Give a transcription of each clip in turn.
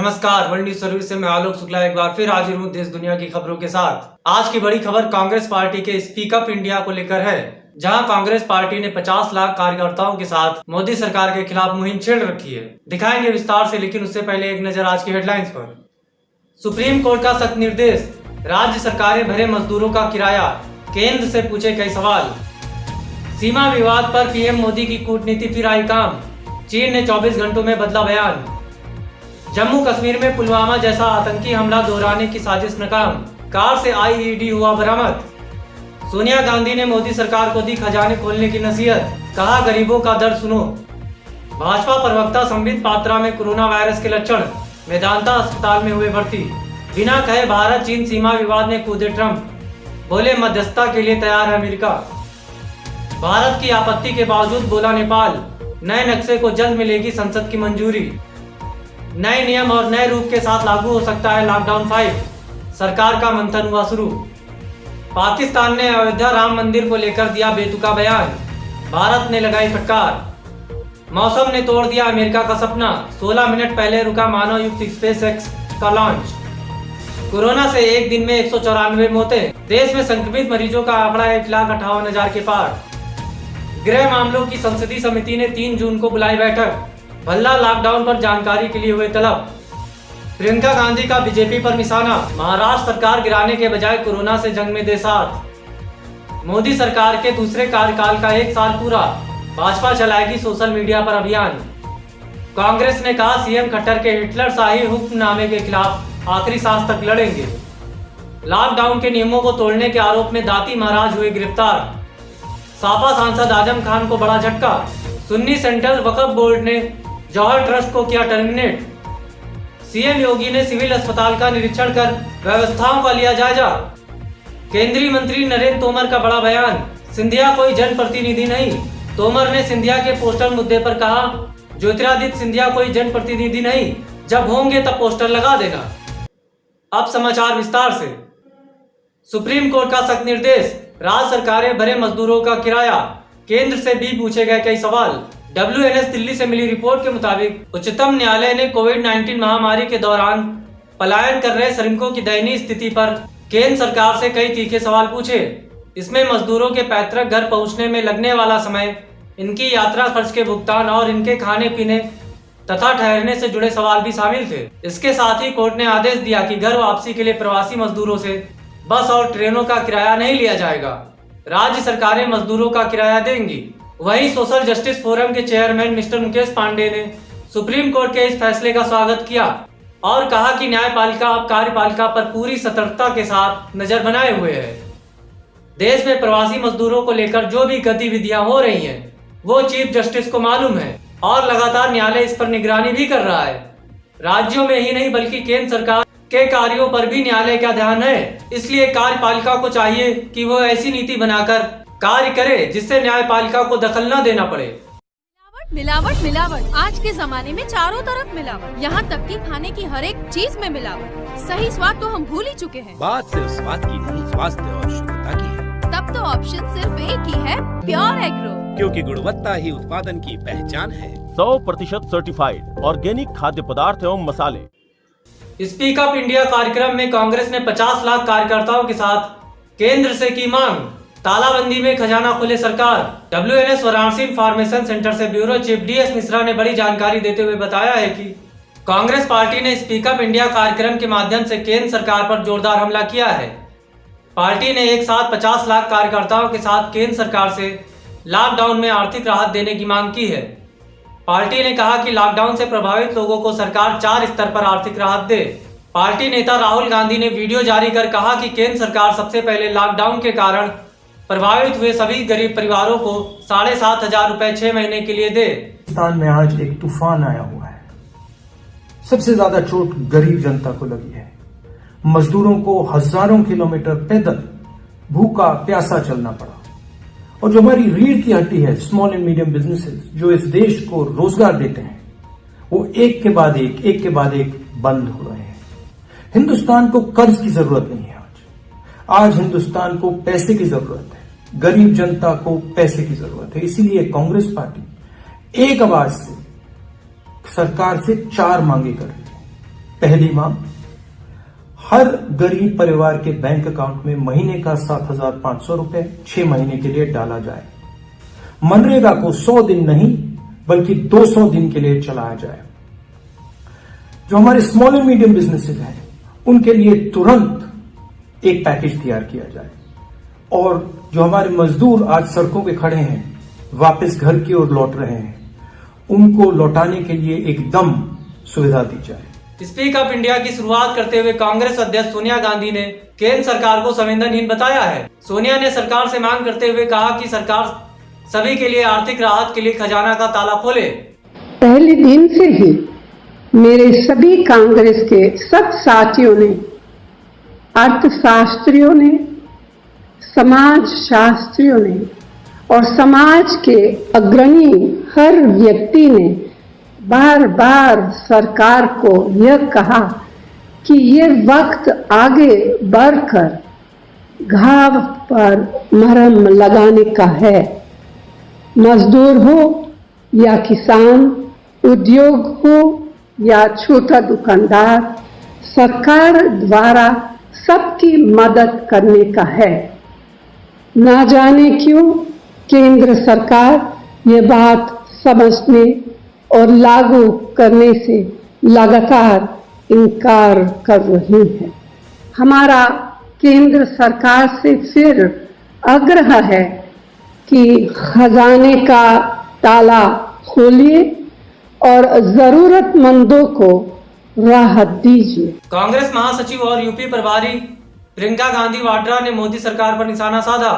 नमस्कार, world news service से मैं आलोक शुक्ला एक बार फिर हाजिर हूँ देश दुनिया की खबरों के साथ। आज की बड़ी खबर कांग्रेस पार्टी के स्पीक अप इंडिया को लेकर है, जहां कांग्रेस पार्टी ने 50 लाख कार्यकर्ताओं के साथ मोदी सरकार के खिलाफ मुहिम छेड़ रखी है। दिखाएंगे विस्तार से, लेकिन उससे पहले एक नजर आज की हेडलाइंस पर। सुप्रीम कोर्ट का सख्त निर्देश, राज्य सरकारें भरे मजदूरों का किराया, केंद्र से पूछे कई सवाल। सीमा विवाद पर पीएम मोदी की कूटनीति फिर आई काम, चीन ने 24 घंटों में बदला बयान। जम्मू कश्मीर में पुलवामा जैसा आतंकी हमला दोहराने की साजिश नाकाम, कार से आईईडी हुआ बरामद। सोनिया गांधी ने मोदी सरकार को दी खजाने खोलने की नसीहत, कहा गरीबों का दर्द सुनो। भाजपा प्रवक्ता संबित पात्रा में कोरोना वायरस के लक्षण, मेदांता अस्पताल में हुए भर्ती। बिना कहे भारत चीन सीमा विवाद में कूदे ट्रंप, बोले मध्यस्थता के लिए तैयार है अमेरिका। भारत की आपत्ति के बावजूद बोला नेपाल, नए नक्शे को जल्द मिलेगी संसद की मंजूरी। नए नियम और नए रूप के साथ लागू हो सकता है लॉकडाउन 5, सरकार का मंथन हुआ शुरू। पाकिस्तान ने अयोध्या राम मंदिर को लेकर दिया बेतुका बयान, भारत ने लगाई फटकार। मौसम ने तोड़ दिया अमेरिका का सपना, 16 मिनट पहले रुका मानव युक्त स्पेस एक्स का लॉन्च। कोरोना से एक दिन में 194 मौतें, देश में संक्रमित मरीजों का आंकड़ा 1,58,000 के पार। गृह मामलों की संसदीय समिति ने 3 जून को बुलाई बैठक, भल्ला लॉकडाउन पर जानकारी के लिए हुए तलब। प्रियंका गांधी का बीजेपी पर निशाना, महाराष्ट्र सरकार गिराने के बजाय कोरोना से जंग में दे साथ। मोदी सरकार के दूसरे कार्यकाल का 1 साल पूरा, भाजपा चलाएगी सोशल मीडिया पर अभियान। कांग्रेस ने कहा सीएम खट्टर के हिटलर शाही हुक्मनामे के खिलाफ आखिरी सांस तक लड़ेंगे। लॉकडाउन के नियमों को तोड़ने के आरोप में दाती महाराज हुए गिरफ्तार। सापा सांसद आजम खान को बड़ा झटका, सुन्नी सेंट्रल वक्फ बोर्ड ने जौहर ट्रस्ट को किया टर्मिनेट। सीएम योगी ने सिविल अस्पताल का निरीक्षण कर व्यवस्थाओं का लिया जायजा। केंद्रीय मंत्री नरेंद्र तोमर का बड़ा बयान, सिंधिया कोई जनप्रतिनिधि नहीं। तोमर ने सिंधिया के पोस्टर मुद्दे पर कहा, ज्योतिरादित्य सिंधिया कोई जनप्रतिनिधि नहीं, जब होंगे तब पोस्टर लगा देना। अब समाचार विस्तार से। सुप्रीम कोर्ट का सख्त निर्देश, राज्य सरकारें भरे मजदूरों का किराया, केंद्र से भी पूछे गए कई सवाल। WNS दिल्ली से मिली रिपोर्ट के मुताबिक उच्चतम न्यायालय ने कोविड-19 महामारी के दौरान पलायन कर रहे श्रमिकों की दयनीय स्थिति पर केंद्र सरकार से कई तीखे सवाल पूछे। इसमें मजदूरों के पैतृक घर पहुंचने में लगने वाला समय, इनकी यात्रा खर्च के भुगतान और इनके खाने पीने तथा ठहरने से जुड़े सवाल भी शामिल थे। इसके साथ ही कोर्ट ने आदेश दिया कि घर वापसी के लिए प्रवासी मजदूरों से बस और ट्रेनों का किराया नहीं लिया जाएगा, राज्य सरकारें मजदूरों का किराया देंगी। वहीं सोशल जस्टिस फोरम के चेयरमैन मिस्टर मुकेश पांडे ने सुप्रीम कोर्ट के इस फैसले का स्वागत किया और कहा कि न्यायपालिका अब कार्यपालिका पर पूरी सतर्कता के साथ नजर बनाए हुए है। देश में प्रवासी मजदूरों को लेकर जो भी गतिविधियां हो रही हैं, वो चीफ जस्टिस को मालूम है और लगातार न्यायालय इस पर निगरानी भी कर रहा है। राज्यों में ही नहीं बल्कि केंद्र सरकार के कार्यों पर भी न्यायालय का ध्यान है। इसलिए कार्यपालिका को चाहिए कि वो ऐसी नीति बनाकर कार्य करे जिससे न्यायपालिका को दखल न देना पड़े। मिलावट मिलावट, आज के जमाने में चारों तरफ मिलावट, यहाँ तक कि खाने की हर एक चीज में मिलावट। सही स्वाद तो हम भूल ही चुके हैं। बात सिर्फ स्वाद की नहीं, स्वास्थ्य और शुद्धता की है। तब तो ऑप्शन सिर्फ एक ही है, प्योर एग्रो, क्योंकि गुणवत्ता ही उत्पादन की पहचान है। 100% सर्टिफाइड ऑर्गेनिक खाद्य पदार्थ एवं मसाले। स्पीक अप इंडिया कार्यक्रम में कांग्रेस ने 50 लाख कार्यकर्ताओं के साथ केंद्र से की मांग, तालाबंदी में खजाना खोले सरकार। WNS वाराणसी इंफॉर्मेशन सेंटर से ब्यूरो चीफ DS मिश्रा ने बड़ी जानकारी देते हुए बताया है कि कांग्रेस पार्टी ने स्पीक अप इंडिया कार्यक्रम के माध्यम से केंद्र सरकार पर जोरदार हमला किया है। पार्टी ने एक साथ 50 लाख कार्यकर्ताओं के साथ केंद्र सरकार से लॉकडाउन में आर्थिक राहत देने की मांग की है। पार्टी ने कहा कि लॉकडाउन से प्रभावित लोगों को सरकार 4 स्तर पर आर्थिक राहत दे। पार्टी नेता राहुल गांधी ने वीडियो जारी कर कहा कि केंद्र सरकार सबसे पहले लॉकडाउन के कारण प्रभावित हुए सभी गरीब परिवारों को 7,500 रुपए 6 महीने के लिए दे। पाकिस्तान में आज एक तूफान आया हुआ है, सबसे ज्यादा चोट गरीब जनता को लगी है। मजदूरों को हजारों किलोमीटर पैदल भूखा प्यासा चलना पड़ा और जो हमारी रीढ़ की हड्डी है, स्मॉल एंड मीडियम बिजनेसेस जो इस देश को रोजगार देते हैं, वो एक के बाद एक बंद हो रहे हैं। हिंदुस्तान को कर्ज की जरूरत नहीं है। आज हिंदुस्तान को पैसे की जरूरत है, गरीब जनता को पैसे की जरूरत है। इसीलिए कांग्रेस पार्टी एक आवाज से सरकार से 4 मांगे कर रही है। पहली मांग, हर गरीब परिवार के बैंक अकाउंट में महीने का 7,500 रुपए 6 महीने के लिए डाला जाए। मनरेगा को 100 दिन नहीं बल्कि 200 दिन के लिए चलाया जाए। जो हमारे स्मॉल एंड मीडियम बिजनेसेस हैं उनके लिए तुरंत एक पैकेज तैयार किया जाए और जो हमारे मजदूर आज सड़कों पे खड़े हैं, वापस घर की ओर लौट रहे हैं, उनको लौटाने के लिए एकदम सुविधा दी जाए। स्पीक अप इंडिया की शुरुआत करते हुए कांग्रेस अध्यक्ष सोनिया गांधी ने केंद्र सरकार को संवेदनहीन बताया है। सोनिया ने सरकार से मांग करते हुए कहा कि सरकार सभी के लिए आर्थिक राहत के लिए खजाना का ताला खोले। पहले दिन से ही मेरे सभी कांग्रेस के सब साथियों ने, अर्थशास्त्रियों ने, समाज शास्त्रियों ने और समाज के अग्रणी हर व्यक्ति ने बार बार सरकार को यह कहा कि ये वक्त आगे बढ़कर घाव पर मरहम लगाने का है। मजदूर हो या किसान, उद्योग हो या छोटा दुकानदार, सरकार द्वारा सबकी मदद करने का है। ना जाने क्यों केंद्र सरकार ये बात समझने और लागू करने से लगातार इनकार कर रही है। हमारा केंद्र सरकार से फिर आग्रह है कि खजाने का ताला खोलिए और जरूरतमंदों को राहत दीजिए। कांग्रेस महासचिव और यूपी प्रभारी प्रियंका गांधी वाड्रा ने मोदी सरकार पर निशाना साधा।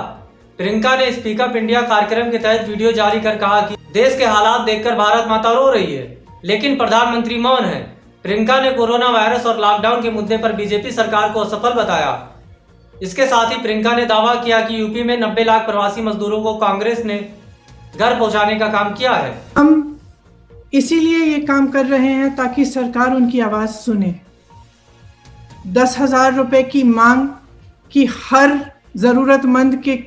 प्रियंका ने स्पीक अप इंडिया कार्यक्रम के तहत वीडियो जारी कर कहा कि देश के हालात देखकर भारत माता रो रही है, लेकिन प्रधानमंत्री मौन है। प्रियंका ने कोरोना वायरस और लॉकडाउन के मुद्दे पर बीजेपी सरकार को असफल बताया। इसके साथ ही प्रियंका ने दावा किया कि यूपी में 90 लाख प्रवासी मजदूरों को कांग्रेस ने घर पहुंचाने का काम किया है। हम इसीलिए ये काम कर रहे हैं ताकि सरकार उनकी आवाज सुने। 10,000 रुपए की मांग कि हर जरूरतमंद के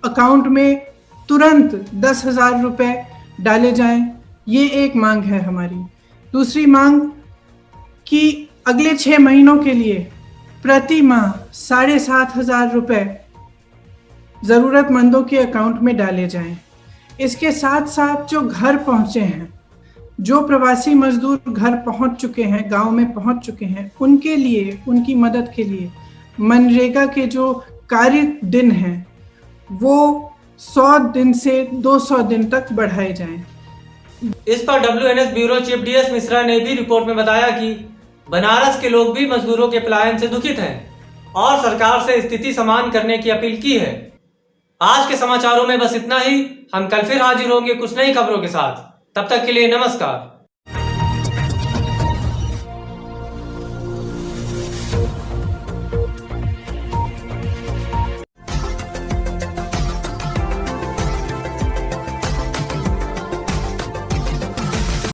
अकाउंट में तुरंत 10,000 रुपए डाले जाएं, ये एक मांग है हमारी। दूसरी मांग कि अगले 6 महीनों के लिए प्रति माह 7,500 रुपए जरूरतमंदों के अकाउंट में डाले जाएं। इसके साथ साथ जो घर पहुंचे हैं, जो प्रवासी मजदूर घर पहुंच चुके हैं, गांव में पहुंच चुके हैं, उनके लिए, उनकी मदद के लिए मनरेगा के जो कार्य दिन हैं वो 100 दिन से 200 दिन तक बढ़ाए जाएं। इस पर WNS bureau chief DS Mishra ने भी रिपोर्ट में बताया कि बनारस के लोग भी मजदूरों के पलायन से दुखित हैं और सरकार से स्थिति समान करने की अपील की है। आज के समाचारों में बस इतना ही। हम कल फिर हाजिर होंगे कुछ नई खबरों के साथ। तब तक के लिए नमस्कार।